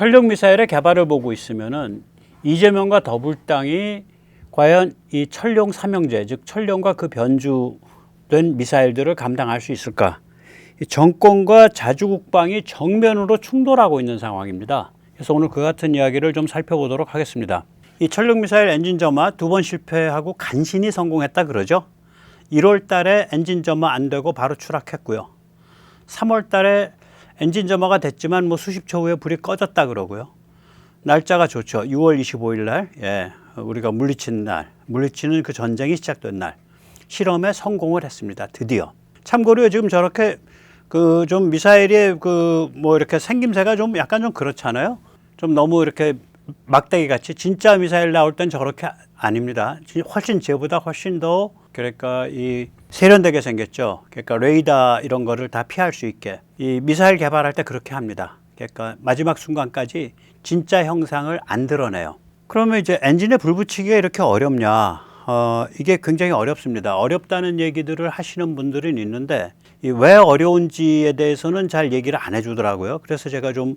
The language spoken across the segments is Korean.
철령 미사일의 개발을 보고 있으면은 이재명과 더불당이 과연 이 철령 삼형제, 즉 철령과 그 변주된 미사일들을 감당할 수 있을까? 정권과 자주국방이 정면으로 충돌하고 있는 상황입니다. 그래서 오늘 그 같은 이야기를 좀 살펴보도록 하겠습니다. 이 철령 미사일 엔진 점화 2번 실패하고 간신히 성공했다 그러죠. 1월 달에 엔진 점화 안 되고 바로 추락했고요. 3월 달에 엔진 점화가 됐지만 뭐 수십 초 후에 불이 꺼졌다 그러고요. 날짜가 좋죠. 6월 25일 날, 우리가 물리치는 날, 물리치는 그 전쟁이 시작된 날, 실험에 성공을 했습니다. 드디어. 참고로 지금 저렇게 그 좀 미사일의 그 뭐 이렇게 생김새가 좀 약간 좀 그렇잖아요. 좀 너무 이렇게 막대기 같이 진짜 미사일 나올 땐 저렇게 아닙니다. 훨씬 쟤보다 훨씬 더 그러니까 이 세련되게 생겼죠. 그러니까 레이더 이런 거를 다 피할 수 있게 이 미사일 개발할 때 그렇게 합니다. 그러니까 마지막 순간까지 진짜 형상을 안 드러내요. 그러면 이제 엔진에 불 붙이기가 이렇게 어렵냐? 이게 굉장히 어렵습니다. 어렵다는 얘기들을 하시는 분들은 있는데 왜 어려운지에 대해서는 잘 얘기를 안 해주더라고요. 그래서 제가 좀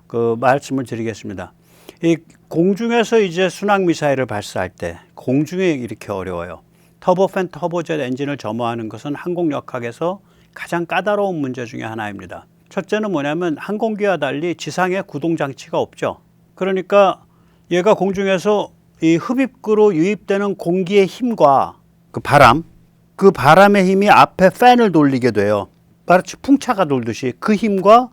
그 말씀을 드리겠습니다. 이 공중에서 이제 순항 미사일을 발사할 때 공중에 이렇게 어려워요. 터보팬, 터보젯 엔진을 점화하는 것은 항공역학에서 가장 까다로운 문제 중에 하나입니다. 첫째는 뭐냐면 항공기와 달리 지상에 구동 장치가 없죠. 그러니까 얘가 공중에서 이 흡입구로 유입되는 공기의 힘과 그 바람의 힘이 앞에 팬을 돌리게 돼요. 마치 풍차가 돌듯이 그 힘과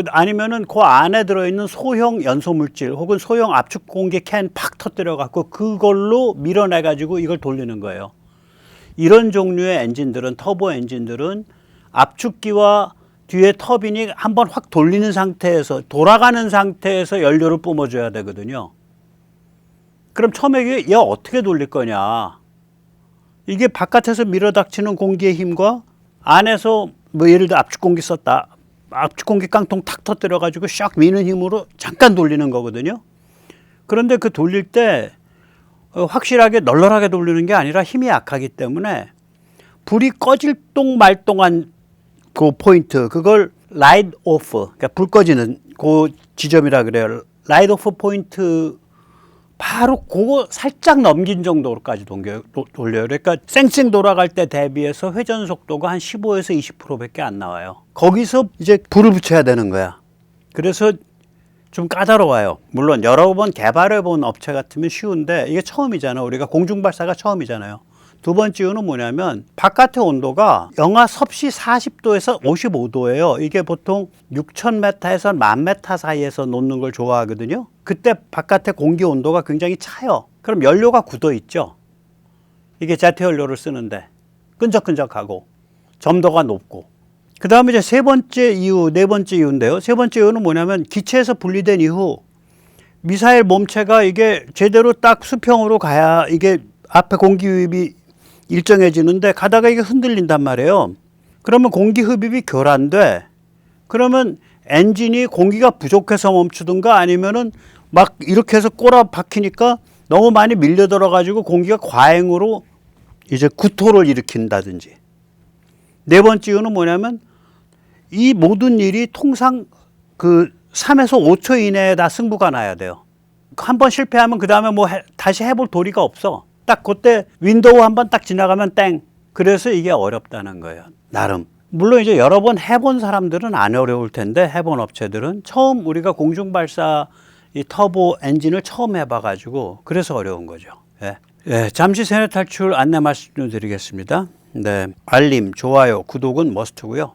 아니면은 그 안에 들어있는 소형 연소 물질 혹은 소형 압축 공기 캔 팍 터뜨려 갖고 그걸로 밀어내 가지고 이걸 돌리는 거예요. 이런 종류의 엔진들은 터보 엔진들은 압축기와 뒤에 터빈이 한번 확 돌리는 상태에서 돌아가는 상태에서 연료를 뿜어줘야 되거든요. 그럼 처음에 얘 어떻게 돌릴 거냐? 이게 바깥에서 밀어닥치는 공기의 힘과 안에서 뭐 예를 들어 압축 공기 썼다. 압축 공기 깡통 탁 터뜨려 가지고 샥 미는 힘으로 잠깐 돌리는 거거든요. 그런데 그 돌릴 때 확실하게 널널하게 돌리는 게 아니라 힘이 약하기 때문에 불이 꺼질 동 말 동안 그 포인트, 그걸 라이트 오프, 그러니까 불 꺼지는 그 지점이라 그래요. 라이트 오프 포인트 바로 그거 살짝 넘긴 정도로까지 돌려요. 그러니까 쌩쌩 돌아갈 때 대비해서 회전 속도가 한 15에서 20%밖에 안 나와요. 거기서 이제 불을 붙여야 되는 거야. 그래서 좀 까다로워요. 물론 여러 번 개발해 본 업체 같으면 쉬운데 이게 처음이잖아요. 우리가 공중발사가 처음이잖아요. 두 번째 이유는 뭐냐면 바깥의 온도가 영하 섭씨 40도에서 55도예요. 이게 보통 6,000m에서 10,000m 사이에서 놓는 걸 좋아하거든요. 그때 바깥의 공기 온도가 굉장히 차요. 그럼 연료가 굳어 있죠. 이게 제트 연료를 쓰는데 끈적끈적하고 점도가 높고. 그 다음에 이제 세 번째 이유, 네 번째 이유인데요. 세 번째 이유는 뭐냐면 기체에서 분리된 이후 미사일 몸체가 이게 제대로 딱 수평으로 가야 이게 앞에 공기 유입이 일정해지는데 가다가 이게 흔들린단 말이에요. 그러면 공기 흡입이 교란돼. 그러면 엔진이 공기가 부족해서 멈추든가 아니면은 막 이렇게 해서 꼬라 박히니까 너무 많이 밀려 들어가지고 공기가 과행으로 이제 구토를 일으킨다든지. 네 번째 이유는 뭐냐면 이 모든 일이 통상 그 3에서 5초 이내에 다 승부가 나야 돼요. 한 번 실패하면 그 다음에 뭐 다시 해볼 도리가 없어. 딱 그때 윈도우 한번 딱 지나가면 땡. 그래서 이게 어렵다는 거예요. 나름. 물론 이제 여러 번 해본 사람들은 안 어려울 텐데 해본 업체들은 처음 우리가 공중발사 이 터보 엔진을 처음 해봐가지고 그래서 어려운 거죠. 잠시 세뇌 탈출 안내 말씀드리겠습니다. 네, 알림, 좋아요, 구독은 머스트고요.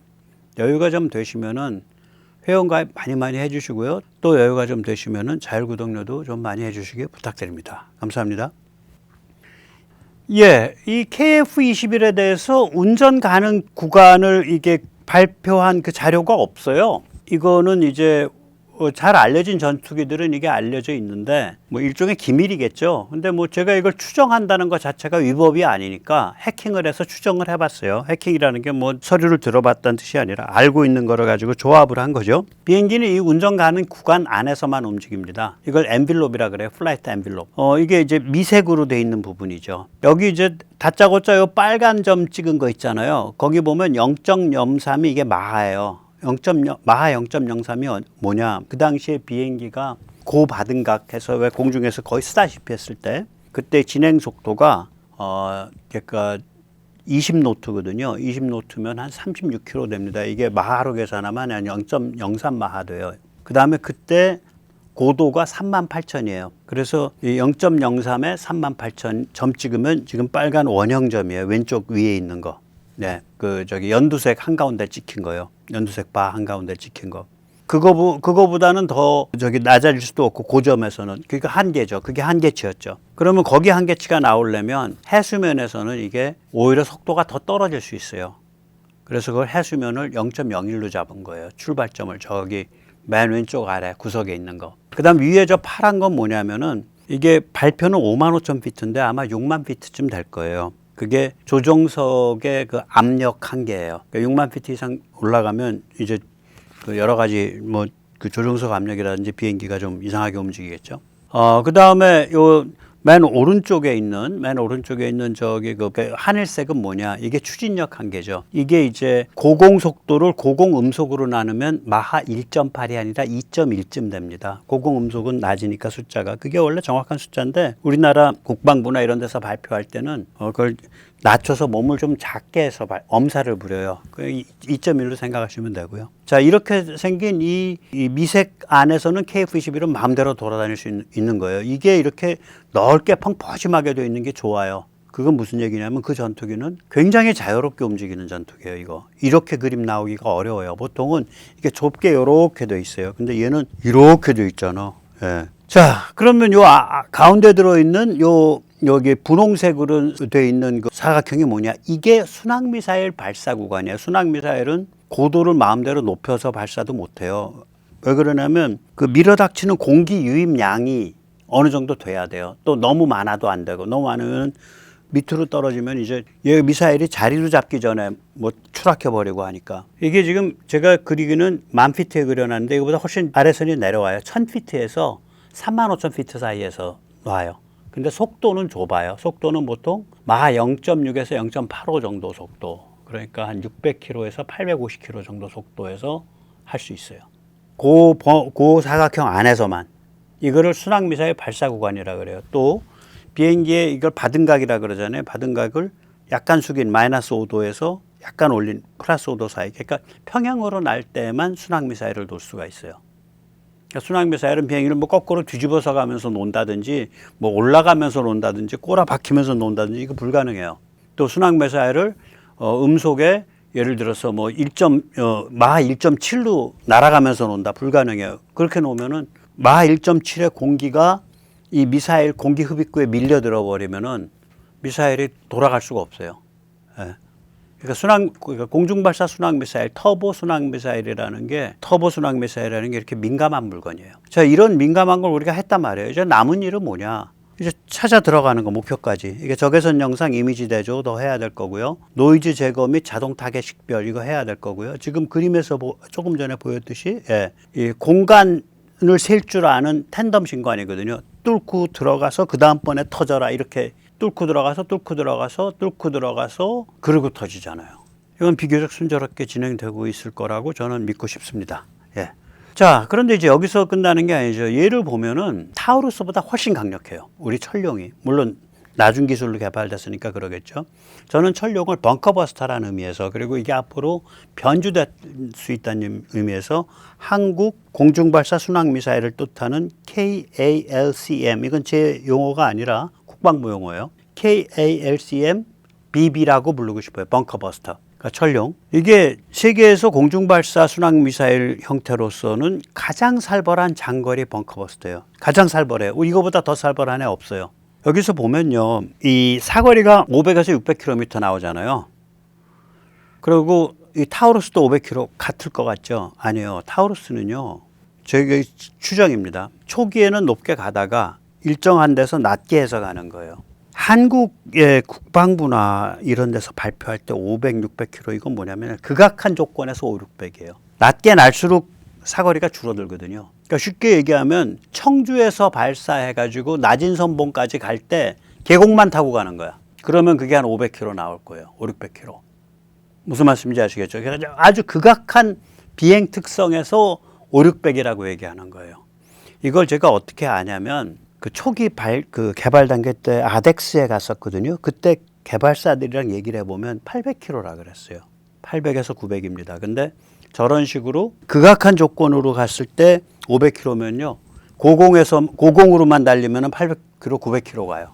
여유가 좀 되시면은 회원가입 많이 해주시고요. 또 여유가 좀 되시면은 자율구독료도 좀 많이 해주시기 부탁드립니다. 감사합니다. 이 KF-21에 대해서 운전 가능 구간을 이게 발표한 그 자료가 없어요. 이거는 이제 잘 알려진 전투기들은 이게 알려져 있는데 뭐 일종의 기밀이겠죠. 근데 뭐 제가 이걸 추정한다는 것 자체가 위법이 아니니까 해킹을 해서 추정을 해봤어요. 해킹이라는 게 뭐 서류를 들어봤다는 뜻이 아니라 알고 있는 거를 가지고 조합을 한 거죠. 비행기는 이 운전 가능 구간 안에서만 움직입니다. 이걸 엔빌롭이라 그래요. 플라이트 엔빌롭. 이게 이제 미색으로 돼 있는 부분이죠. 여기 이제 다짜고짜 요 빨간 점 찍은 거 있잖아요. 거기 보면 0.03이 이게 마하예요. 마하 0.03이 뭐냐? 그 당시에 비행기가 고바등각해서 왜 공중에서 거의 쓰다시피 했을 때 그때 진행 속도가 그러니까 20노트거든요. 20노트면 한 36km 됩니다. 이게 마하로 계산하면 한 0.03 마하 돼요. 그 다음에 그때 고도가 38,000이에요. 그래서 이 0.03에 38,000 점 찍으면 지금 빨간 원형점이에요. 왼쪽 위에 있는 거. 네, 연두색 한가운데 찍힌 거요. 연두색 바 한가운데 찍힌 거. 그거보다는 더 낮아질 수도 없고 고점에서는 그게 한계죠. 그게 한계치였죠. 그러면 거기 한계치가 나오려면 해수면에서는 이게 오히려 속도가 더 떨어질 수 있어요. 그래서 그걸 해수면을 0.01로 잡은 거예요. 출발점을 저기 맨 왼쪽 아래 구석에 있는 거. 그 다음 위에 저 파란 건 뭐냐면은 이게 발표는 55,000피트인데 아마 60,000피트쯤 될 거예요. 그게 조종석의 그 압력 한계예요. 그러니까 60,000피트 이상 올라가면 이제 그 여러 가지 그 조종석 압력이라든지 비행기가 좀 이상하게 움직이겠죠. 그 다음에 맨 오른쪽에 있는 그 하늘색은 뭐냐? 이게 추진력 한계죠. 이게 이제 고공속도를 고공음속으로 나누면 마하 1.8이 아니라 2.1쯤 됩니다. 고공음속은 낮으니까 숫자가. 그게 원래 정확한 숫자인데 우리나라 국방부나 이런 데서 발표할 때는 그걸 낮춰서 몸을 좀 작게 해서 엄살을 부려요. 2.1로 생각하시면 되고요. 자, 이렇게 생긴 이 미색 안에서는 KF-21은 마음대로 돌아다닐 수 있는 거예요. 이게 이렇게 넓게 펑퍼짐하게 되어 있는 게 좋아요. 그건 무슨 얘기냐면 그 전투기는 굉장히 자유롭게 움직이는 전투기예요. 이거 이렇게 그림 나오기가 어려워요. 보통은 이게 좁게 이렇게 돼 있어요. 근데 얘는 이렇게 돼 있잖아. 예. 자, 그러면 가운데 들어있는 여기 분홍색으로 돼 있는 그 사각형이 뭐냐? 이게 순항미사일 발사 구간이에요. 순항미사일은 고도를 마음대로 높여서 발사도 못해요. 왜 그러냐면 그 밀어닥치는 공기 유입량이 어느 정도 돼야 돼요. 또 너무 많아도 안 되고 너무 많으면 밑으로 떨어지면 이제 얘 미사일이 자리로 잡기 전에 추락해 버리고 하니까 이게 지금 제가 그리기는 10,000피트에 그려놨는데 이거보다 훨씬 아래선이 내려와요. 1,000피트에서 35,000피트 사이에서 놔요. 근데 속도는 좁아요. 속도는 보통 마하 0.6에서 0.85 정도 속도. 그러니까 한 600km에서 850km 정도 속도에서 할 수 있어요. 그 사각형 안에서만. 이거를 순항미사일 발사 구간이라 그래요. 또 비행기에 이걸 바등각이라 그러잖아요. 바등각을 약간 숙인 마이너스 5도에서 약간 올린 플러스 5도 사이. 그러니까 평행으로 날 때만 순항미사일을 놓을 수가 있어요. 그러니까 순항미사일은 비행기를 거꾸로 뒤집어서 가면서 논다든지 올라가면서 논다든지 꼬라박히면서 논다든지 이거 불가능해요. 또 순항미사일을 음속에 예를 들어서 마하 1.7로 날아가면서 논다 불가능해요. 그렇게 놓으면은 마하 1.7의 공기가 이 미사일 공기 흡입구에 밀려들어 버리면은 미사일이 돌아갈 수가 없어요. 예. 그러니까 공중발사 순항미사일, 터보 순항미사일이라는 게 이렇게 민감한 물건이에요. 자, 이런 민감한 걸 우리가 했단 말이에요. 이제 남은 일은 뭐냐? 이제 찾아 들어가는 거, 목표까지. 이게 적외선 영상 이미지 대조도 해야 될 거고요. 노이즈 제거 및 자동 타겟 식별 이거 해야 될 거고요. 지금 그림에서 조금 전에 보였듯이 이 공간을 셀 줄 아는 텐덤 신관이거든요. 뚫고 들어가서 그 다음번에 터져라 이렇게 뚫고 들어가서 그러고 터지잖아요. 이건 비교적 순조롭게 진행되고 있을 거라고 저는 믿고 싶습니다. 예. 자, 그런데 이제 여기서 끝나는 게 아니죠. 얘를 보면은 타우루스보다 훨씬 강력해요. 우리 철룡이. 물론 나중 기술로 개발됐으니까 그러겠죠. 저는 철룡을 벙커버스터라는 의미에서 그리고 이게 앞으로 변주될 수 있다는 의미에서 한국 공중발사 순항미사일을 뜻하는 KALCM 이건 제 용어가 아니라 국방부 용어예요. KALCM BB라고 부르고 싶어요. 벙커버스터. 그러니까 철룡. 이게 세계에서 공중발사 순항미사일 형태로서는 가장 살벌한 장거리 벙커버스터예요. 가장 살벌해요. 이거보다 더 살벌한 애 없어요. 여기서 보면요. 이 사거리가 500에서 600km 나오잖아요. 그리고 이 타우루스도 500km 같을 것 같죠? 아니에요. 타우루스는요. 저희 추정입니다. 초기에는 높게 가다가 일정한 데서 낮게 해서 가는 거예요. 한국의 국방부나 이런 데서 발표할 때 500, 600km 이건 뭐냐면 극악한 조건에서 5, 600이에요. 낮게 날수록 사거리가 줄어들거든요. 그러니까 쉽게 얘기하면 청주에서 발사해가지고 낮은 선봉까지 갈 때 계곡만 타고 가는 거야. 그러면 그게 한 500km 나올 거예요. 5, 600km. 무슨 말씀인지 아시겠죠? 그래서 아주 극악한 비행 특성에서 5, 600이라고 얘기하는 거예요. 이걸 제가 어떻게 아냐면 그 초기 개발 단계 때 아덱스에 갔었거든요. 그때 개발사들이랑 얘기를 해보면 800km라 그랬어요. 800에서 900입니다. 근데 저런 식으로 극악한 조건으로 갔을 때 500km면요. 고공으로만 달리면 800km, 900km 가요.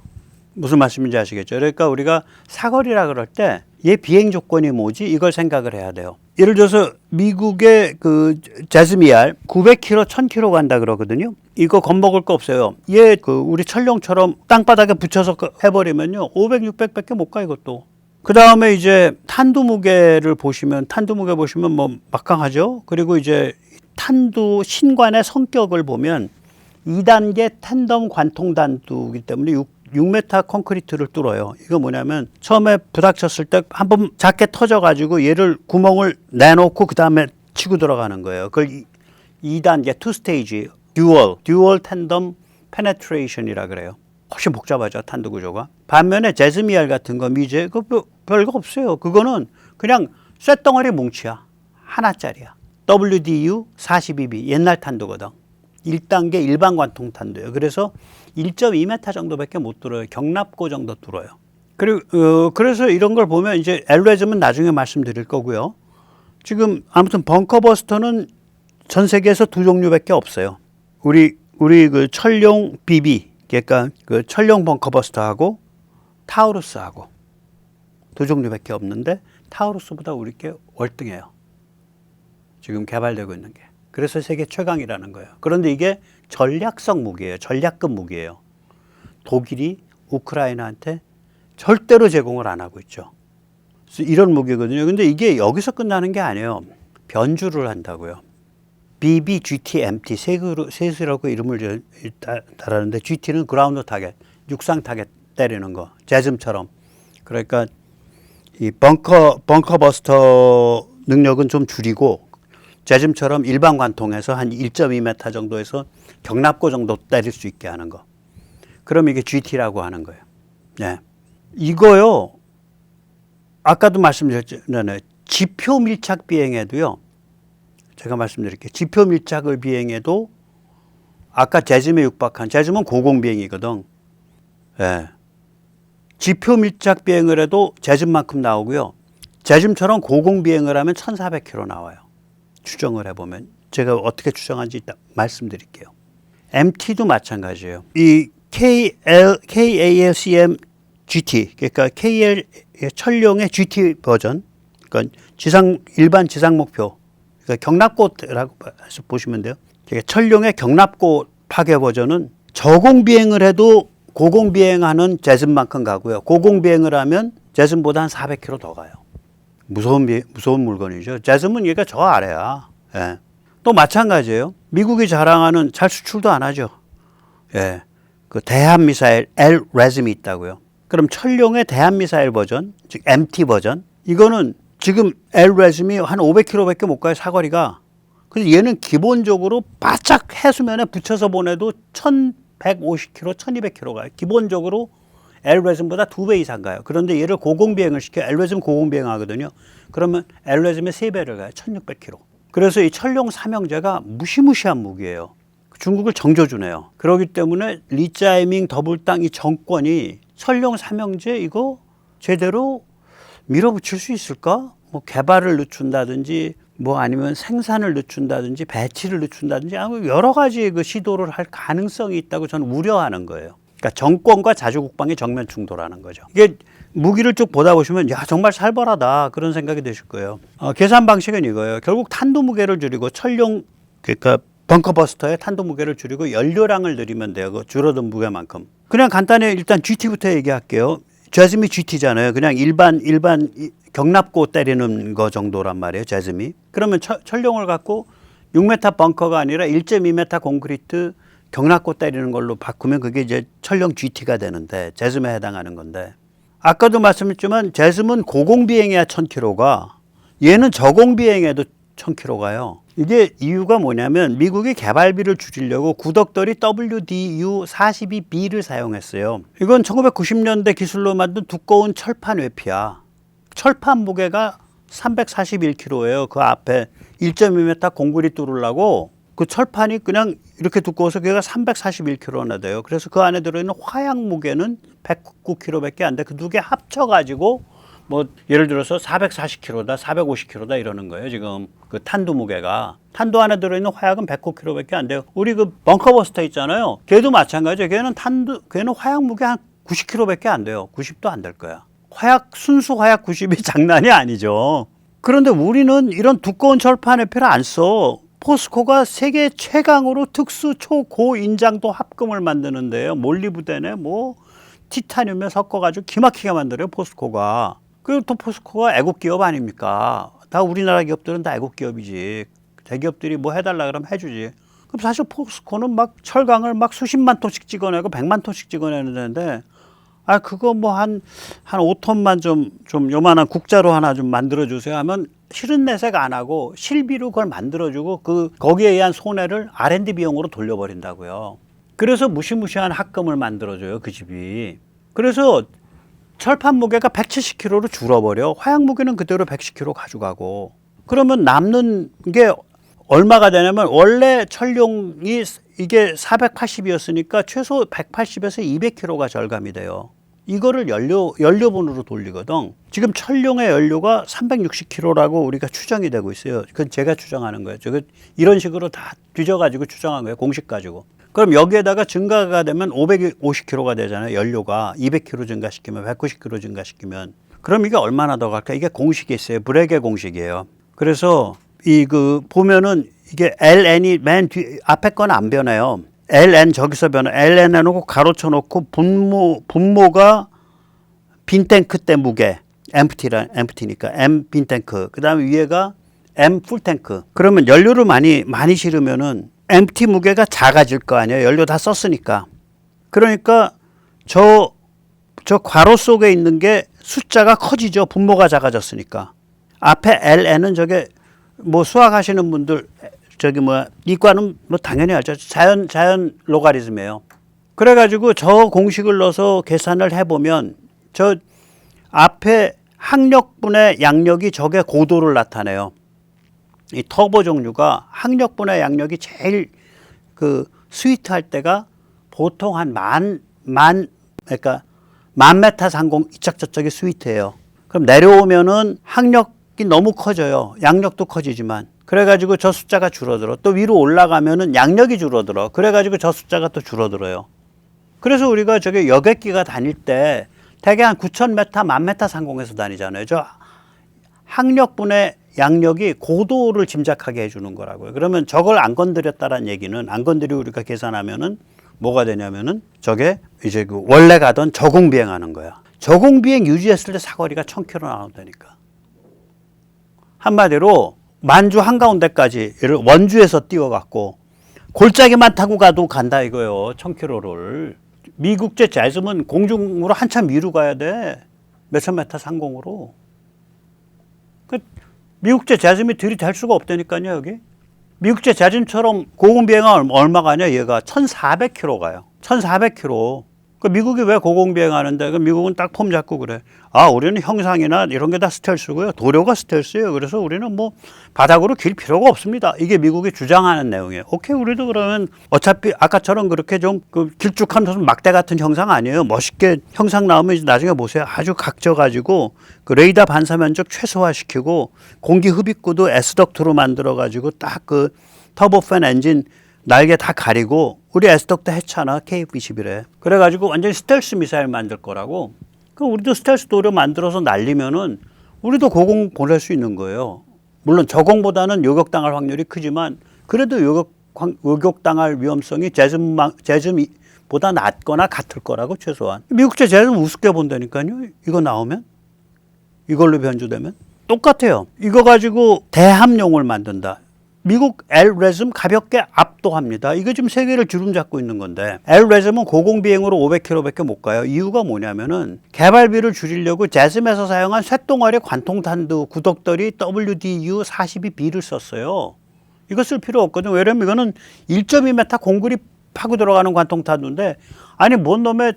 무슨 말씀인지 아시겠죠? 그러니까 우리가 사거리라 그럴 때 얘 비행 조건이 뭐지? 이걸 생각을 해야 돼요. 예를 들어서 미국의 그 제즈미알 900km, 1000km 간다 그러거든요. 이거 겁먹을 거 없어요. 얘 우리 천룡처럼 땅바닥에 붙여서 해버리면요. 500, 600밖에 못 가 이것도. 그 다음에 이제 탄두 무게 보시면 뭐 막강하죠. 그리고 이제 탄두 신관의 성격을 보면 2단계 텐덤 관통 단두이기 때문에 6m 콘크리트를 뚫어요. 이거 뭐냐면 처음에 부닥쳤을 때 한번 작게 터져가지고 얘를 구멍을 내놓고 그 다음에 치고 들어가는 거예요. 그걸 2단계, 2스테이지, 듀얼 텐덤 페네트레이션이라 그래요. 훨씬 복잡하죠, 탄두 구조가. 반면에 제즈미알 같은 거 미제 그거 별거 없어요. 그거는 그냥 쇳덩어리 뭉치야. 하나짜리야. WDU 42B 옛날 탄두거든. 1단계 일반 관통 탄두예요. 그래서 1.2m 정도밖에 못 뚫어요. 경납고 정도 뚫어요. 그리고 그래서 이런 걸 보면 이제 LRASM은 나중에 말씀드릴 거고요. 지금 아무튼 벙커버스터는 전 세계에서 2종류밖에 없어요. 우리 그 천룡 BB 그러니까 그 천룡 벙커버스터하고 타우루스하고 2종류밖에 없는데 타우루스보다 우리 게 월등해요. 지금 개발되고 있는 게. 그래서 세계 최강이라는 거예요. 그런데 이게 전략성 무기예요. 전략급 무기예요. 독일이 우크라이나한테 절대로 제공을 안 하고 있죠. 그래서 이런 무기거든요. 근데 이게 여기서 끝나는 게 아니에요. 변주를 한다고요. BB, GT, MT 셋이라고 이름을 달았는데 GT는 그라운드 타겟, 육상 타겟 때리는 거. 제즘처럼. 그러니까 이 벙커버스터 능력은 좀 줄이고 제즘처럼 일반 관통에서 한 1.2m 정도에서 경납고 정도 때릴 수 있게 하는 거. 그럼 이게 GT라고 하는 거예요. 네. 이거요. 아까도 말씀드렸잖아요. 지표 밀착 비행에도요. 제가 말씀드릴게요. 지표 밀착을 비행해도 아까 제즘에 육박한 제즘은 고공 비행이거든. 네. 지표 밀착 비행을 해도 제즘만큼 나오고요. 제즘처럼 고공 비행을 하면 1400km 나와요. 추정을 해보면 제가 어떻게 추정한지 이따 말씀드릴게요. MT도 마찬가지예요. 이 KALCM GT 그러니까 KL 천룡의 GT 버전 그러니까 일반 지상 목표 그러니까 경납고라고 보시면 돼요. 천룡의 경납고 파괴 버전은 저공 비행을 해도 고공 비행하는 제즘만큼 가고요. 고공 비행을 하면 제즘보다 한 400km 더 가요. 무서운 물건이죠. 제즘은 얘가 저 아래야. 예. 또 마찬가지예요. 미국이 자랑하는 잘 수출도 안 하죠. 예. 그 대한 미사일 LRASM이 있다고요. 그럼 천룡의 대한 미사일 버전, 즉 MT 버전. 이거는 지금 LRASM이 한 500km밖에 못 가요, 사거리가. 그래서 얘는 기본적으로 바짝 해수면에 붙여서 보내도 1150km, 1200km 가요. 기본적으로 LRASM보다 2배 이상 가요. 그런데 얘를 고공비행을 시켜 LRASM 고공비행 하거든요. 그러면 LRASM의 3배를 가요. 1600km. 그래서 이 천룡 삼형제가 무시무시한 무기예요. 중국을 정조주네요. 그렇기 때문에 리짜이밍 더블땅 이 정권이 천룡 삼형제 이거 제대로 밀어붙일 수 있을까? 뭐 개발을 늦춘다든지 뭐 아니면 생산을 늦춘다든지 배치를 늦춘다든지 여러 가지 그 시도를 할 가능성이 있다고 저는 우려하는 거예요. 그러니까 정권과 자주국방의 정면 충돌하는 거죠. 이게 무기를 쭉 보다 보시면 야 정말 살벌하다 그런 생각이 드실 거예요. 계산 방식은 이거예요. 결국 탄도 무게를 줄이고 천룡 그러니까 벙커버스터의 탄도 무게를 줄이고 연료량을 늘리면 돼요. 그 줄어든 무게만큼. 그냥 간단히 일단 GT부터 얘기할게요. 제즈미 GT잖아요. 그냥 일반 경납고 때리는 거 정도란 말이에요. 제즈미. 그러면 천룡을 갖고 6m 벙커가 아니라 1.2m 콘크리트 경납고 때리는 걸로 바꾸면 그게 이제 천룡 GT가 되는데 제즘에 해당하는 건데 아까도 말씀했지만 제즘은 고공비행해야 1000km가 얘는 저공비행해도 1000km 가요. 이게 이유가 뭐냐면 미국이 개발비를 줄이려고 구덕돌이 WDU-42B를 사용했어요. 이건 1990년대 기술로 만든 두꺼운 철판 외피야. 철판 무게가 341kg예요. 그 앞에 1.2m 공구리 뚫으려고 그 철판이 그냥 이렇게 두꺼워서 그게 341kg나 돼요. 그래서 그 안에 들어있는 화약 무게는 109kg밖에 안 돼. 그 두 개 합쳐가지고 뭐 예를 들어서 440kg다, 450kg다 이러는 거예요. 지금 그 탄두 무게가. 탄두 안에 들어있는 화약은 109kg밖에 안 돼요. 우리 그 벙커버스터 있잖아요. 걔도 마찬가지예요. 걔는 화약 무게 한 90kg밖에 안 돼요. 90도 안 될 거야. 순수 화약 90이 장난이 아니죠. 그런데 우리는 이런 두꺼운 철판에 필요 안 써. 포스코가 세계 최강으로 특수 초고인장도 합금을 만드는데요. 몰리브덴에 뭐 티타늄에 섞어가지고 기막히게 만들어요. 포스코가. 그리고 또 포스코가 애국 기업 아닙니까? 다 우리나라 기업들은 다 애국 기업이지. 대기업들이 뭐 해달라 그러면 해주지. 그럼 사실 포스코는 막 철강을 막 수십만 톤씩 찍어내고 100만 톤씩 찍어내는데 그거 뭐 한 5톤만 좀 요만한 국자로 하나 좀 만들어주세요 하면 실은 내색 안 하고 실비로 그걸 만들어주고 거기에 의한 손해를 R&D 비용으로 돌려버린다고요. 그래서 무시무시한 합금을 만들어줘요, 그 집이. 그래서 철판 무게가 170kg로 줄어버려. 화약 무게는 그대로 110kg 가져가고. 그러면 남는 게 얼마가 되냐면 원래 철용이 이게 480이었으니까 최소 180에서 200kg가 절감이 돼요. 이거를 연료분으로 돌리거든. 지금 철용의 연료가 360kg라고 우리가 추정이 되고 있어요. 그건 제가 추정하는 거예요. 이런 식으로 다 뒤져가지고 추정한 거예요. 공식 가지고. 그럼 여기에다가 증가가 되면 550kg가 되잖아요. 연료가 200kg 증가시키면 190kg 증가시키면 그럼 이게 얼마나 더 갈까? 이게 공식이 있어요. 브레게 공식이에요. 그래서 보면은 이게 LN이 맨 뒤 앞에 건 안 변해요. LN 저기서 변해. LN 해놓고 가로쳐 놓고 분모가 빈 탱크 때 무게 empty니까 M 빈 탱크. 그다음에 위에가 M 풀 탱크. 그러면 연료를 많이 실으면은 empty 무게가 작아질 거 아니에요. 연료 다 썼으니까. 그러니까 저 괄호 속에 있는 게 숫자가 커지죠. 분모가 작아졌으니까. 앞에 LN은 저게 뭐 수학하시는 분들 이과는 뭐 당연히 알죠. 자연 로가리즘이에요. 그래가지고 저 공식을 넣어서 계산을 해보면 저 앞에 항력분의 양력이 저게 고도를 나타내요. 이 터보 종류가 항력분의 양력이 제일 스위트할 때가 보통 한 그러니까 1000m 상공 이쪽 저쪽이 스위트예요. 그럼 내려오면은 항력이 너무 커져요. 양력도 커지지만. 그래가지고 저 숫자가 줄어들어. 또 위로 올라가면은 양력이 줄어들어. 그래가지고 저 숫자가 또 줄어들어요. 그래서 우리가 저게 여객기가 다닐 때 대개 한 9000m, 1000m 상공에서 다니잖아요. 저 항력분의 양력이 고도를 짐작하게 해주는 거라고요. 그러면 저걸 안 건드렸다라는 얘기는 안 건드리고 우리가 계산하면은 뭐가 되냐면은 저게 이제 원래 가던 저공비행하는 거야. 저공비행 유지했을 때 사거리가 1000km 나온다니까. 한마디로 만주 한가운데까지 원주에서 띄워갖고 골짜기만 타고 가도 간다 이거예요. 1000km를. 미국제 재즈는 공중으로 한참 위로 가야 돼. 몇천 메타 상공으로. 미국제 재즈이 들이댈 수가 없다니까요. 여기. 미국제 재즈처럼 고공비행은 얼마 가냐 얘가 1400km 가요. 1400km. 미국이 왜 고공비행하는데 미국은 딱 폼 잡고 그래. 우리는 형상이나 이런 게 다 스텔스고요. 도료가 스텔스예요. 그래서 우리는 뭐 바닥으로 길 필요가 없습니다. 이게 미국이 주장하는 내용이에요. 오케이, 우리도 그러면 어차피 아까처럼 그렇게 좀 길쭉한 막대 같은 형상 아니에요. 멋있게 형상 나오면 이제 나중에 보세요. 아주 각져가지고 레이더 반사 면적 최소화시키고 공기 흡입구도 S덕트로 만들어가지고 딱 터보팬 엔진 날개 다 가리고 우리 S덕트 했잖아. KF-21에. 그래가지고 완전히 스텔스 미사일 만들 거라고. 그럼 우리도 스텔스 도료 만들어서 날리면은 우리도 고공 보낼 수 있는 거예요. 물론 저공보다는 요격당할 확률이 크지만 그래도 요격당할 위험성이 재즈보다 낮거나 같을 거라고 최소한. 미국제 재즈는 우습게 본다니까요. 이거 나오면. 이걸로 변주되면. 똑같아요. 이거 가지고 대함용을 만든다. 미국 LRASM 가볍게 압도합니다. 이게 지금 세계를 주름잡고 있는 건데 LRASM은 고공비행으로 500km밖에 못 가요. 이유가 뭐냐면은 개발비를 줄이려고 재즈에서 사용한 쇳덩어리 관통탄두 구덕더리 WDU-42B를 썼어요. 이거 쓸 필요 없거든. 왜냐면 이거는 1.2m 공구리 파고 들어가는 관통탄두인데 뭔 놈의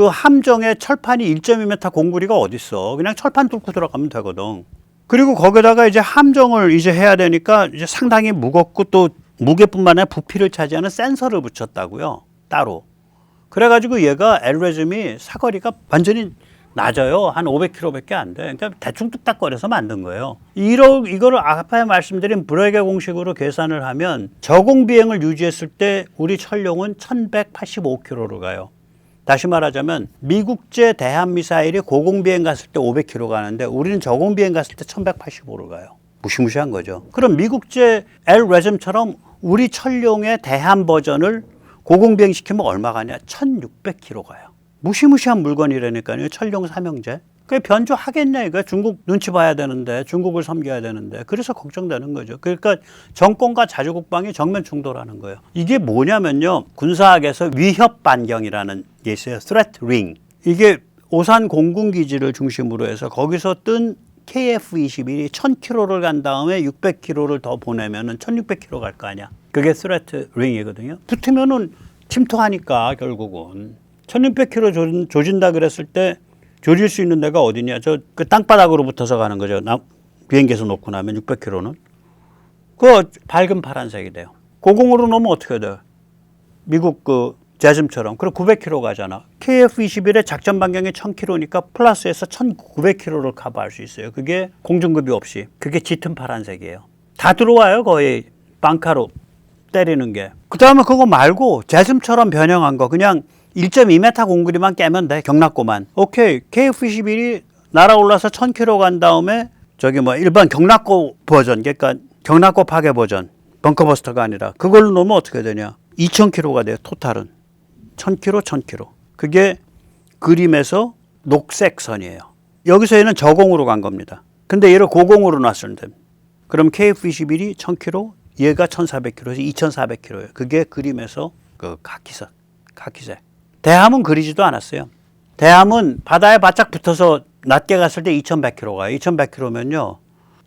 함정에 철판이 1.2m 공구리가 어딨어. 그냥 철판 뚫고 들어가면 되거든. 그리고 거기다가 이제 함정을 이제 해야 되니까 이제 상당히 무겁고 또 무게뿐만 아니라 부피를 차지하는 센서를 붙였다고요. 따로. 그래가지고 얘가 LRASM이 사거리가 완전히 낮아요. 한 500km밖에 안 돼. 그러니까 대충 뚝딱거려서 만든 거예요. 이거를 앞에 말씀드린 브레게 공식으로 계산을 하면 저공 비행을 유지했을 때 우리 천룡은 1185km로 가요. 다시 말하자면 미국제 대함 미사일이 고공 비행 갔을 때 500km 가는데 우리는 저공 비행 갔을 때 1185로 가요. 무시무시한 거죠. 그럼 미국제 LRASM처럼 우리 천룡의 대함 버전을 고공 비행 시키면 얼마 가냐? 1600km 가요. 무시무시한 물건이라니까요. 천룡 삼형제. 그게 변조하겠냐 이거. 중국 눈치 봐야 되는데, 중국을 섬겨야 되는데. 그래서 걱정되는 거죠. 그러니까 정권과 자주국방이 정면 충돌하는 거예요. 이게 뭐냐면요. 군사학에서 위협 반경이라는 게 있어요. Threat Ring. 이게 오산 공군기지를 중심으로 해서 거기서 뜬 KF-21이 1000km를 간 다음에 600km를 더 보내면은 1600km 갈 거 아니야. 그게 Threat Ring이거든요. 붙으면은 침투하니까 결국은 1600km 조진다 그랬을 때 조질 수 있는 데가 어디냐? 그 땅바닥으로 붙어서 가는 거죠. 비행기에서 놓고 나면 600km는. 그 밝은 파란색이 돼요. 고공으로 놓으면 어떻게 돼요? 미국 그 재즈처럼. 그럼 900km 가잖아. KF-21의 작전 반경이 1000km니까 플러스해서 1900km를 커버할 수 있어요. 그게 공중급유 없이. 그게 짙은 파란색이에요. 다 들어와요. 거의 빵카로 때리는 게. 그 다음에 그거 말고 재즈처럼 변형한 거 그냥 1.2m 공구리만 깨면 돼. 경락고만. 오케이. KF-21이 날아올라서 1000km 간 다음에 저기 뭐 일반 경락고 버전, 그러니까 경락고 파괴 버전, 벙커버스터가 아니라 그걸로 놓으면 어떻게 되냐. 2000km가 돼요. 토탈은. 1000km, 1000km. 그게 그림에서 녹색 선이에요. 여기서 얘는 저공으로 간 겁니다. 근데 얘를 고공으로 놨을 때 그럼 KF-21이 1000km, 얘가 1400km에서 2400km예요. 그게 그림에서 그 카키색. 대함은 그리지도 않았어요. 대함은 바다에 바짝 붙어서 낮게 갔을 때 2100km 가요. 2100km면요.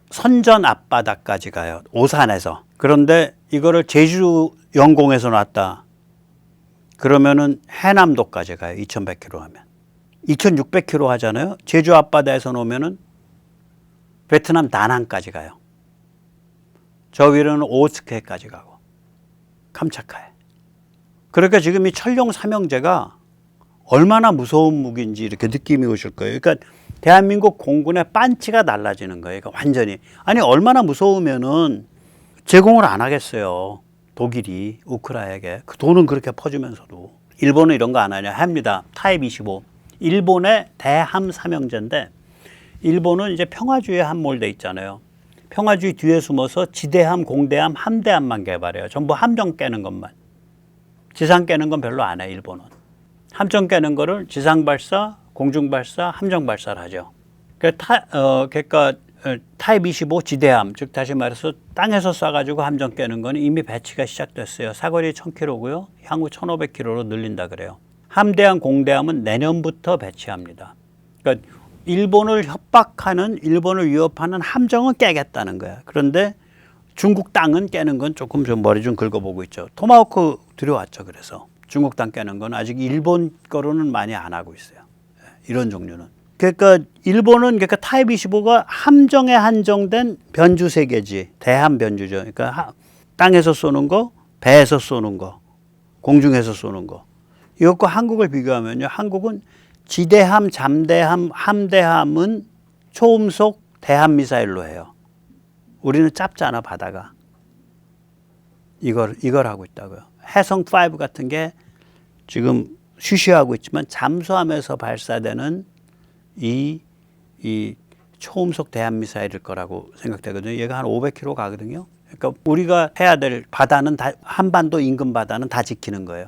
선전 앞바다까지 가요. 오산에서. 그런데 이거를 제주 영공에서 놨다. 그러면은 해남도까지 가요. 2100km 하면. 2600km 하잖아요. 제주 앞바다에서 놓으면은 베트남 다낭까지 가요. 저 위로는 오스케까지 가고. 캄차카에. 그러니까 지금 이 천룡 삼형제가 얼마나 무서운 무기인지 이렇게 느낌이 오실 거예요. 그러니까 대한민국 공군의 반치가 달라지는 거예요. 그러니까 완전히. 아니 얼마나 무서우면은 제공을 안 하겠어요. 독일이 우크라이나에게. 그 돈은 그렇게 퍼주면서도. 일본은 이런 거 안 하냐 합니다. 타입 25. 일본의 대함 삼형제인데 일본은 이제 평화주의에 함몰돼 있잖아요. 평화주의 뒤에 숨어서 지대함, 공대함, 함대함만 개발해요. 전부 함정 깨는 것만. 지상 깨는 건 별로 안 해, 일본은. 함정 깨는 거를 지상 발사, 공중 발사, 함정 발사를 하죠. 그러니까 타입 25 지대함, 즉 다시 말해서 땅에서 쏴가지고 함정 깨는 건 이미 배치가 시작됐어요. 사거리 1000km고요. 향후 1500km로 늘린다 그래요. 함대함, 공대함은 내년부터 배치합니다. 그러니까 일본을 협박하는, 일본을 위협하는 함정은 깨겠다는 거야. 그런데 중국 땅은 깨는 건 조금 좀 머리 좀 긁어보고 있죠. 토마호크 들여왔죠. 그래서 중국 땅 깨는 건 아직 일본 거로는 많이 안 하고 있어요. 이런 종류는. 그러니까 일본은 그러니까 타입 25가 함정에 한정된 변주 세계지. 대함 변주죠. 그러니까 땅에서 쏘는 거, 배에서 쏘는 거, 공중에서 쏘는 거. 이것과 한국을 비교하면요. 한국은 지대함, 잠대함, 함대함은 초음속 대함 미사일로 해요. 우리는 짧잖아 바다가. 이걸 하고 있다고요. 해성5 같은 게 지금 쉬쉬하고 있지만 잠수함에서 발사되는 이 초음속 대함 미사일일 거라고 생각되거든요. 얘가 한 500km 가거든요. 그러니까 우리가 해야 될 바다는 다 한반도 인근 바다는 다 지키는 거예요.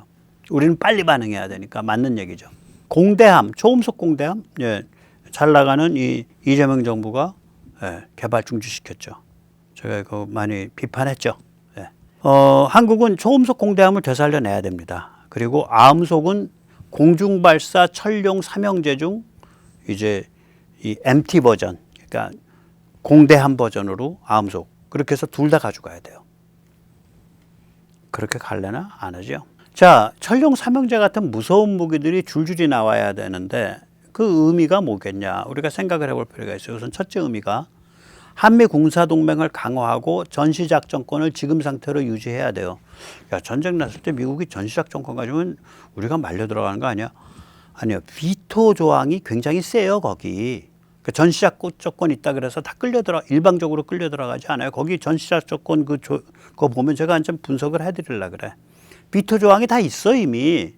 우리는 빨리 반응해야 되니까 맞는 얘기죠. 공대함, 초음속 공대함, 예, 잘 나가는 이 이재명 정부가 개발 중지시켰죠. 제가 이거 많이 비판했죠. 예. 한국은 초음속 공대함을 되살려내야 됩니다. 그리고 아음속은 공중발사 천룡 삼형제 중 이제 이 MT 버전, 그러니까 공대함 버전으로 아음속 그렇게 해서 둘 다 가져가야 돼요. 그렇게 갈래나? 안 하죠. 자, 천룡 삼형제 같은 무서운 무기들이 줄줄이 나와야 되는데 그 의미가 뭐겠냐? 우리가 생각을 해볼 필요가 있어요. 우선 첫째 의미가 한미 군사동맹을 강화하고 전시작전권을 지금 상태로 유지해야 돼요. 야, 전쟁 났을 때 미국이 전시작전권 가지면 우리가 말려 들어가는 거 아니야? 아니요. 비토 조항이 굉장히 세요, 거기. 그 전시작전 있다 그래서 다 일방적으로 끌려 들어가지 않아요. 거기 전시작전 그거 보면 제가 한참 분석을 해드리려고 그래. 비토 조항이 다 있어, 이미.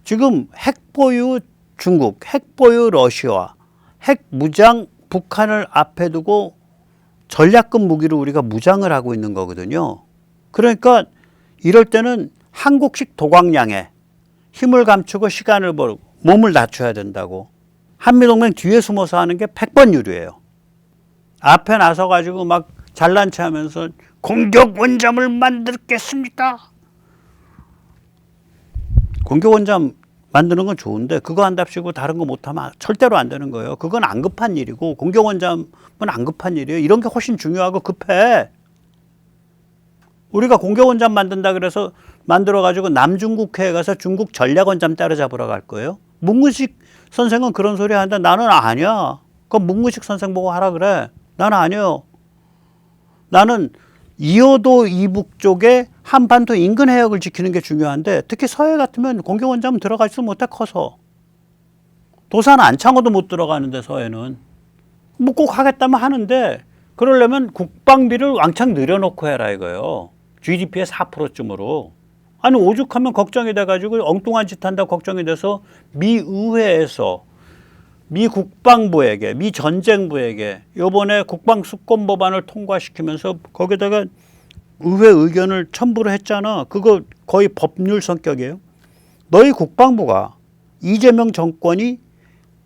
지금 핵보유 중국, 핵보유 러시아, 핵무장 북한을 앞에 두고 전략급 무기로 우리가 무장을 하고 있는 거거든요. 그러니까 이럴 때는 한국식 도광량에 힘을 감추고 시간을 벌고 몸을 낮춰야 된다고. 한미동맹 뒤에 숨어서 하는 게 100번 유리해요. 앞에 나서 가지고 막 잘난 체 하면서 공격 원잠을 만들겠습니다. 공격 원잠 만드는 건 좋은데 그거 한답시고 다른 거 못하면 절대로 안 되는 거예요. 그건 안 급한 일이고 공격 원잠은 안 급한 일이에요. 이런 게 훨씬 중요하고 급해. 우리가 공격 원잠 만든다 그래서 만들어 가지고 남중국해에 가서 중국 전략 원잠 따라잡으러 갈 거예요. 문근식 선생은 그런 소리 하는데 나는 아니야. 그건 문근식 선생 보고 하라 그래. 나는 아니요. 나는 이호도 이북 쪽에 한반도 인근 해역을 지키는 게 중요한데 특히 서해 같으면 공격 원잠은 들어가지도 못해 커서. 도산 안창호도 못 들어가는데 서해는. 뭐 꼭 하겠다면 하는데 그러려면 국방비를 왕창 늘려놓고 해라 이거예요. GDP의 4%쯤으로. 아니 오죽하면 걱정이 돼가지고 엉뚱한 짓 한다고 걱정이 돼서 미 의회에서 미 국방부에게 미 전쟁부에게 이번에 국방수권법안을 통과시키면서 거기다가 의회 의견을 첨부를 했잖아. 그거 거의 법률 성격이에요. 너희 국방부가 이재명 정권이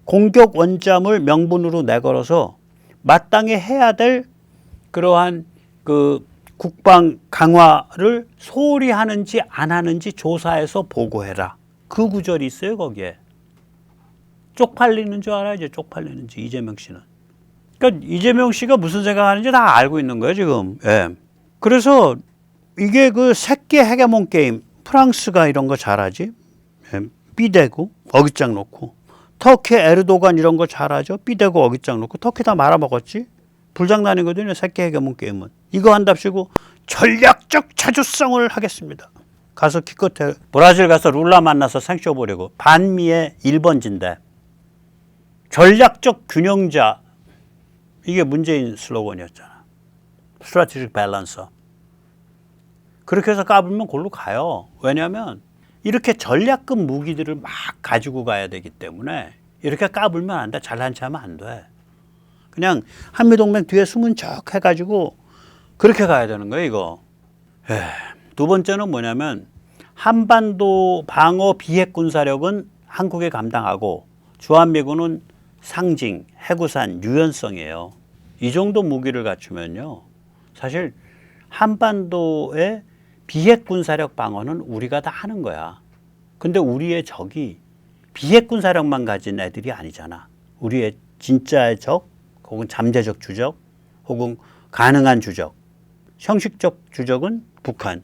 공격 원잠을 명분으로 내걸어서 마땅히 해야 될 그러한 그 국방 강화를 소홀히 하는지 안 하는지 조사해서 보고해라. 그 구절이 있어요, 거기에. 쪽팔리는 줄 알아요, 이제 쪽팔리는지, 이재명 씨는. 그러니까 이재명 씨가 무슨 생각하는지 다 알고 있는 거예요, 지금. 예. 그래서 이게 그 새끼 헤게몬 게임, 프랑스가 이런 거 잘하지. 예. 삐대고, 어깃장 놓고. 터키 에르도간 이런 거 잘하죠. 삐대고, 어깃장 놓고. 터키 다 말아먹었지. 불장난이거든요, 새끼 헤게몬 게임은. 이거 한답시고 전략적 자주성을 하겠습니다. 가서 기껏해 브라질 가서 룰라 만나서 생쇼 보려고. 반미의 1번지인데 전략적 균형자, 이게 문재인 슬로건이었잖아. 스트래티직 밸런서. 그렇게 해서 까불면 골로 가요. 왜냐하면 이렇게 전략급 무기들을 막 가지고 가야 되기 때문에 이렇게 까불면 안 돼. 잘난 체하면 안 돼. 그냥 한미동맹 뒤에 숨은 척 해가지고 그렇게 가야 되는 거예요, 이거. 두 번째는 뭐냐면 한반도 방어 비핵 군사력은 한국이 감당하고 주한미군은 상징, 해구산, 유연성이에요. 이 정도 무기를 갖추면요. 사실 한반도의 비핵 군사력 방어는 우리가 다 하는 거야. 근데 우리의 적이 비핵 군사력만 가진 애들이 아니잖아. 우리의 진짜의 적, 혹은 잠재적 주적, 혹은 가능한 주적. 형식적 주적은 북한,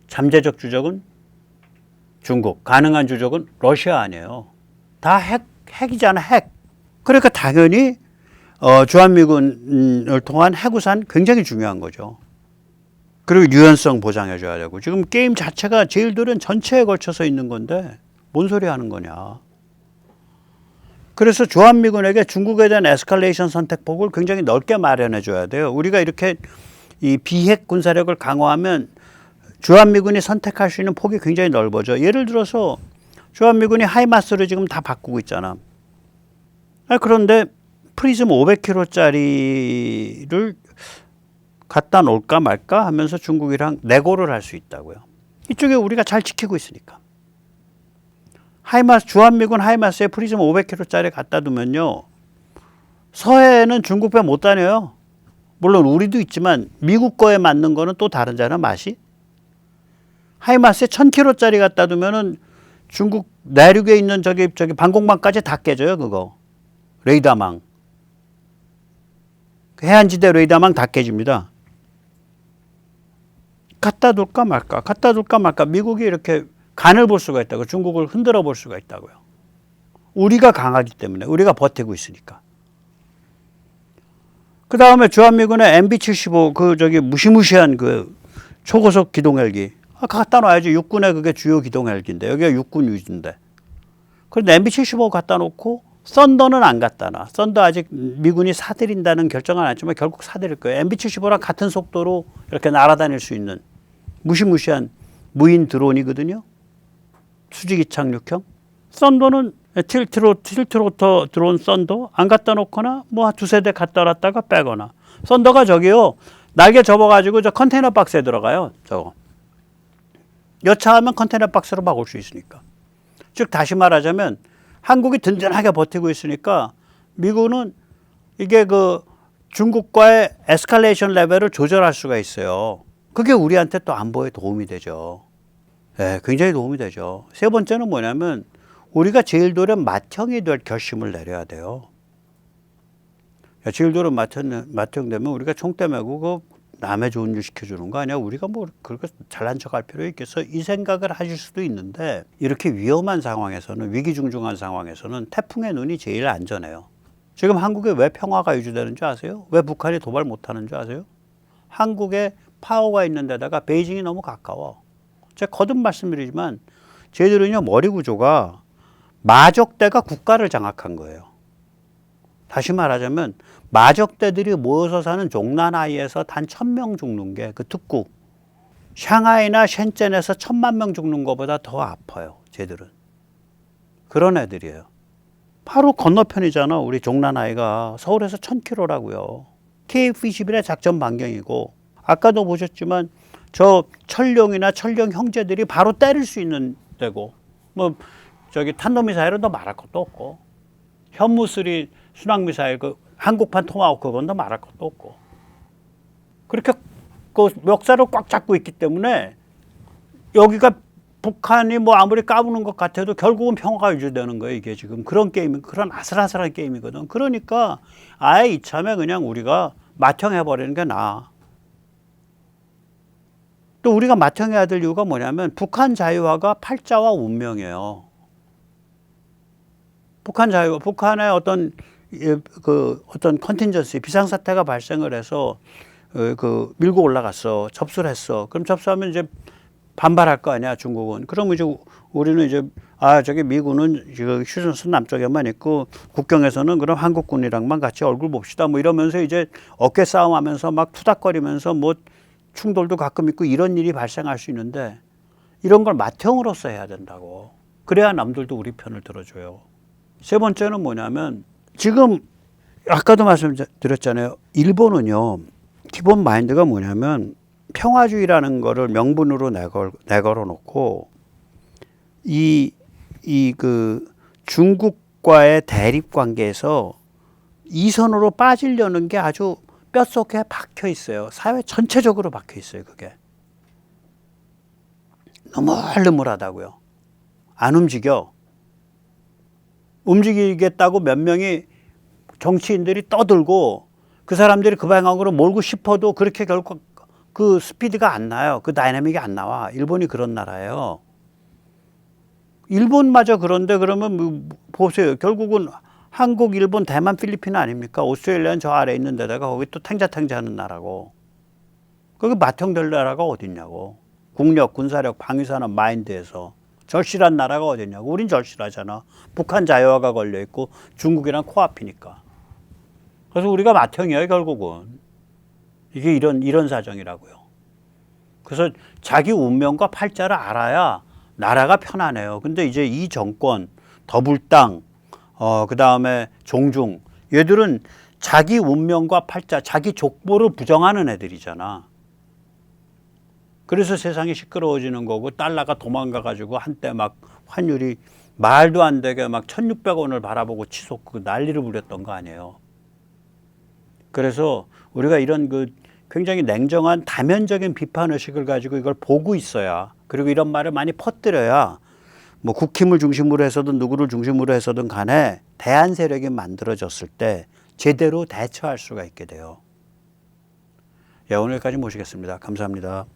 잠재적 주적은 중국, 가능한 주적은 러시아 아니에요. 다 핵이잖아, 핵. 그러니까 당연히 주한미군을 통한 해구산 굉장히 중요한 거죠. 그리고 유연성 보장해줘야 되고. 지금 게임 자체가 제일들은 전체에 걸쳐서 있는 건데 뭔 소리 하는 거냐. 그래서 주한미군에게 중국에 대한 에스컬레이션 선택폭을 굉장히 넓게 마련해 줘야 돼요. 우리가 이렇게 이 비핵 군사력을 강화하면 주한미군이 선택할 수 있는 폭이 굉장히 넓어져. 예를 들어서 주한미군이 하이마스를 지금 다 바꾸고 있잖아. 그런데 프리즘 500km짜리를 갖다 놓을까 말까 하면서 중국이랑 내고를 할 수 있다고요. 이쪽에 우리가 잘 지키고 있으니까. 하이마스, 주한미군 하이마스에 프리즘 500km짜리 갖다 두면요. 서해에는 중국 배 못 다녀요. 물론 우리도 있지만 미국 거에 맞는 거는 또 다르잖아, 맛이. 하이마스에 1000km짜리 갖다 두면은 중국 내륙에 있는 저기 방공망까지 다 깨져요, 그거. 레이더망. 해안지대 레이더망 다 깨집니다. 갖다 둘까 말까, 갖다 둘까 말까. 미국이 이렇게 간을 볼 수가 있다고, 중국을 흔들어 볼 수가 있다고요. 우리가 강하기 때문에, 우리가 버티고 있으니까. 그 다음에 주한미군의 MB-75 그 저기 무시무시한 그 초고속 기동 헬기 갖다 놔야지. 육군의 그게 주요 기동 헬기인데 여기가 육군 유지인데. 그런데 MB-75 갖다 놓고 썬더는 안 갖다 놔. 썬더 아직 미군이 사들인다는 결정은 안 했지만 결국 사들일 거예요. MB-75랑 같은 속도로 이렇게 날아다닐 수 있는 무시무시한 무인 드론이거든요. 수직이 착륙형. 썬더는 틸트로터 드론 썬더 안 갖다 놓거나 뭐 두세 대 갖다 놨다가 빼거나. 썬더가 저기요. 날개 접어가지고 저 컨테이너 박스에 들어가요. 저거. 여차하면 컨테이너 박스로 막을 수 있으니까. 즉 다시 말하자면 한국이 든든하게 버티고 있으니까 미군은 이게 그 중국과의 에스컬레이션 레벨을 조절할 수가 있어요. 그게 우리한테 또 안보에 도움이 되죠. 네, 굉장히 도움이 되죠. 세 번째는 뭐냐면 우리가 제일도련 맏형이 될 결심을 내려야 돼요. 제일도련 맏형 되면 우리가 총대 메고 그 남의 좋은 일 시켜주는 거 아니야? 우리가 뭐 그렇게 잘난 척할 필요 있겠어? 이 생각을 하실 수도 있는데 이렇게 위험한 상황에서는 위기중중한 상황에서는 태풍의 눈이 제일 안전해요. 지금 한국에 왜 평화가 유지되는 줄 아세요? 왜 북한이 도발 못하는 줄 아세요? 한국에 파워가 있는 데다가 베이징이 너무 가까워. 제가 거듭 말씀드리지만 쟤들은요 머리 구조가 마적대가 국가를 장악한 거예요. 다시 말하자면 마적대들이 모여서 사는 종나나이에서 단 1000명 죽는 게 그 특구. 샹하이나 셴젠에서 1000만 명 죽는 것보다 더 아파요. 쟤들은. 그런 애들이에요. 바로 건너편이잖아. 우리 종나나이가 서울에서 1000km라고요. KF-21의 작전 반경이고 아까도 보셨지만 저 철룡이나 철룡 형제들이 바로 때릴 수 있는 데고 뭐 저기 탄도미사일은 더 말할 것도 없고 현무3 순항미사일 그 한국판 토마호크 그건 더 말할 것도 없고 그렇게 그 멱살을 꽉 잡고 있기 때문에 여기가 북한이 뭐 아무리 까부는 것 같아도 결국은 평화가 유지되는 거예요. 이게 지금 그런 게임, 그런 아슬아슬한 게임이거든. 그러니까 아예 이참에 그냥 우리가 맏형해버리는 게 나아. 또 우리가 맏형해야 될 이유가 뭐냐면 북한 자유화가 팔자와 운명이에요. 북한의 어떤 어떤 컨틴전시 비상사태가 발생을 해서 그 밀고 올라갔어. 접수를 했어. 그럼 접수하면 이제 반발할 거 아니야, 중국은. 그러면 이제 우리는 이제 저기 미군은 지금 휴전선 남쪽에만 있고 국경에서는 그럼 한국군이랑만 같이 얼굴 봅시다. 뭐 이러면서 이제 어깨 싸움하면서 막 투닥거리면서 뭐 충돌도 가끔 있고 이런 일이 발생할 수 있는데 이런 걸 맏형으로서 해야 된다고. 그래야 남들도 우리 편을 들어줘요. 세 번째는 뭐냐면 지금 아까도 말씀드렸잖아요. 일본은요. 기본 마인드가 뭐냐면 평화주의라는 거를 명분으로 내걸어 놓고 그 중국과의 대립 관계에서 이선으로 빠지려는 게 아주 뼛속에 박혀 있어요. 사회 전체적으로 박혀 있어요. 그게. 너무 흐물흐물하다고요. 안 움직여. 움직이겠다고 몇 명이 정치인들이 떠들고 그 사람들이 그 방향으로 몰고 싶어도 그렇게 결국 그 스피드가 안 나요. 그 다이내믹이 안 나와. 일본이 그런 나라예요. 일본마저 그런데 그러면 뭐 보세요. 결국은 한국, 일본, 대만, 필리핀 아닙니까? 오스트레일리아는 저 아래에 있는 데다가 거기 또 탱자탱자하는 나라고. 거기 맏형될 나라가 어딨냐고. 국력, 군사력, 방위산업 마인드에서. 절실한 나라가 어딨냐고. 우린 절실하잖아. 북한 자유화가 걸려있고 중국이랑 코앞이니까. 그래서 우리가 맏형이에요, 결국은. 이게 이런 사정이라고요. 그래서 자기 운명과 팔자를 알아야 나라가 편안해요. 근데 이제 이 정권, 더불당, 그 다음에 종중, 얘들은 자기 운명과 팔자, 자기 족보를 부정하는 애들이잖아. 그래서 세상이 시끄러워지는 거고 달러가 도망가가지고 한때 막 환율이 말도 안 되게 막 1,600원을 바라보고 치솟고 그 난리를 부렸던 거 아니에요. 그래서 우리가 이런 그 굉장히 냉정한 다면적인 비판 의식을 가지고 이걸 보고 있어야, 그리고 이런 말을 많이 퍼뜨려야 뭐 국힘을 중심으로 해서든 누구를 중심으로 해서든 간에 대안 세력이 만들어졌을 때 제대로 대처할 수가 있게 돼요. 예, 오늘까지 모시겠습니다. 감사합니다.